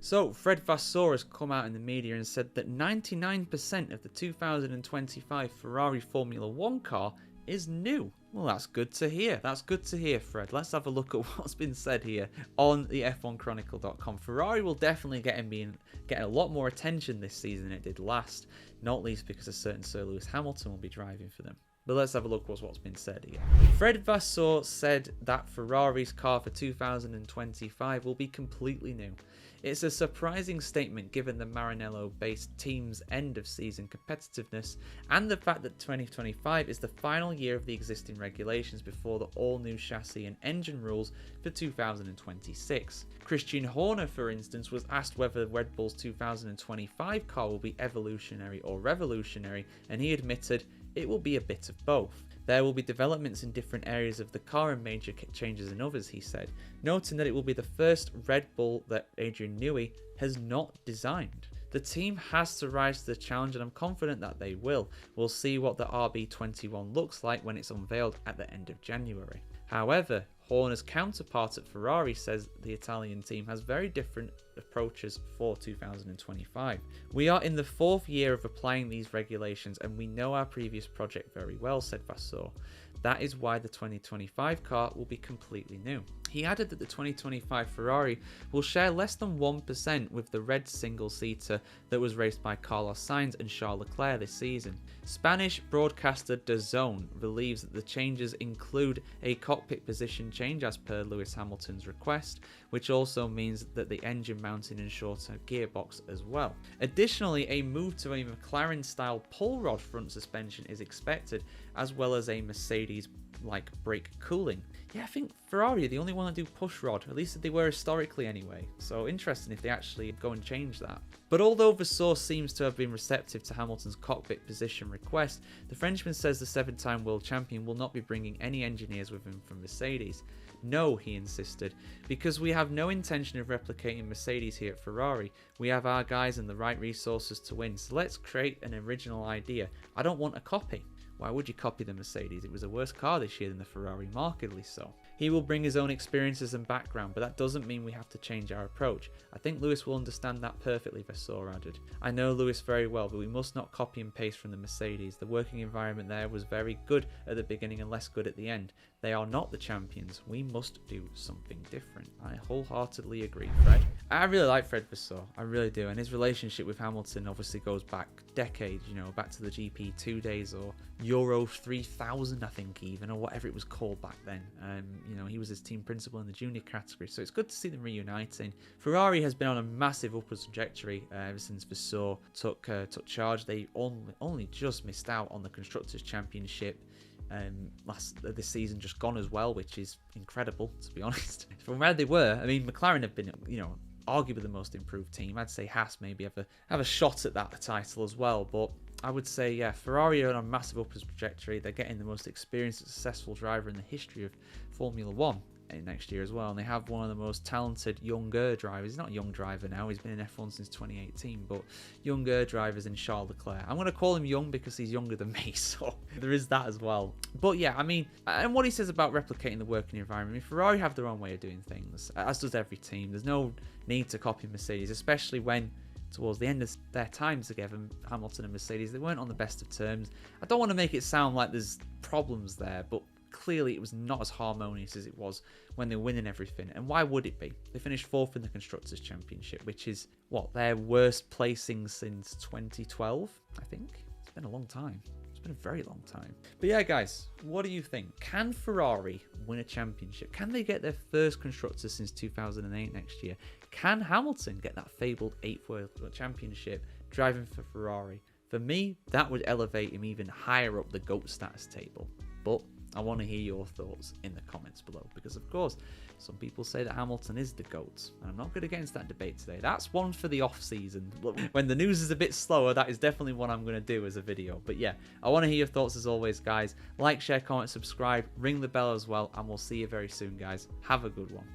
So, Fred Vasseur has come out in the media and said that 99% of the 2025 Ferrari Formula 1 car is new. Well, that's good to hear. That's good to hear, Fred. Let's have a look at what's been said here on the F1Chronicle.com. Ferrari will definitely get a lot more attention this season than it did last, not least because a certain Sir Lewis Hamilton will be driving for them. But let's have a look at what's been said here. Fred Vasseur said that Ferrari's car for 2025 will be completely new. It's a surprising statement given the Maranello-based team's end-of-season competitiveness and the fact that 2025 is the final year of the existing regulations before the all-new chassis and engine rules for 2026. Christian Horner, for instance, was asked whether Red Bull's 2025 car will be evolutionary or revolutionary, and he admitted it will be a bit of both. There will be developments in different areas of the car and major changes in others, he said, noting that it will be the first Red Bull that Adrian Newey has not designed. The team has to rise to the challenge, and I'm confident that they will. We'll see what the RB21 looks like when it's unveiled at the end of January. However, Horner's counterpart at Ferrari says the Italian team has very different approaches for 2025. We are in the 4th year of applying these regulations and we know our previous project very well, said Vasseur. That is why the 2025 car will be completely new. He added that the 2025 Ferrari will share less than 1% with the red single-seater that was raced by Carlos Sainz and Charles Leclerc this season. Spanish broadcaster DAZN believes that the changes include a cockpit position change as per Lewis Hamilton's request, which also means that the engine mounting and shorter gearbox as well. Additionally, a move to a McLaren-style pull rod front suspension is expected, as well as a Mercedes-like brake cooling. Yeah, I think Ferrari are the only one that do push rod, at least they were historically anyway. So interesting if they actually go and change that. But although Vasseur seems to have been receptive to Hamilton's cockpit position request, the Frenchman says the 7-time world champion will not be bringing any engineers with him from Mercedes. No, he insisted, because we have no intention of replicating Mercedes here at Ferrari. We have our guys and the right resources to win, so let's create an original idea. I don't want a copy. Why would you copy the Mercedes? It was a worse car this year than the Ferrari, markedly so. He will bring his own experiences and background, but that doesn't mean we have to change our approach. I think Lewis will understand that perfectly, Vasseur added. I know Lewis very well, but we must not copy and paste from the Mercedes. The working environment there was very good at the beginning and less good at the end. They are not the champions. We must do something different. I wholeheartedly agree, Fred. I really like Fred Vasseur. I really do. And his relationship with Hamilton obviously goes back decades, you know, back to the GP2 days or Euro 3000, I think even, or whatever it was called back then. You know, he was his team principal in the junior category, so it's good to see them reuniting. Ferrari has been on a massive upwards trajectory ever since Vasseur took charge. They only just missed out on the Constructors' Championship this season just gone as well, which is incredible, to be honest. From where they were, I mean, McLaren have been, you know, arguably the most improved team. I'd say Haas maybe have a shot at that title as well, but I would say, yeah, Ferrari are on a massive upwards trajectory. They're getting the most experienced and successful driver in the history of Formula 1 next year as well, and they have one of the most talented younger drivers. He's not a young driver now, he's been in F1 since 2018, but younger drivers in Charles Leclerc. I'm going to call him young because he's younger than me, so there is that as well. But yeah, I mean, and what he says about replicating the working environment, I mean, Ferrari have their own way of doing things, as does every team. There's no need to copy Mercedes, especially when towards the end of their time together, Hamilton and Mercedes, they weren't on the best of terms. I don't want to make it sound like there's problems there, but clearly it was not as harmonious as it was when they were winning everything. And why would it be? They finished 4th in the Constructors' Championship, which is, what, their worst placing since 2012, I think? It's been a long time. It's been a very long time. But yeah, guys, what do you think? Can Ferrari win a championship? Can they get their first Constructors since 2008 next year? Can Hamilton get that fabled 8th World Championship driving for Ferrari? For me, that would elevate him even higher up the GOAT status table. But I want to hear your thoughts in the comments below, because of course some people say that Hamilton is the GOAT, and I'm not going to get into that debate today. That's one for the off season. When the news is a bit slower, that is definitely what I'm going to do as a video. But yeah, I want to hear your thoughts as always, guys. Like, share, comment, subscribe, ring the bell as well, and we'll see you very soon, guys. Have a good one.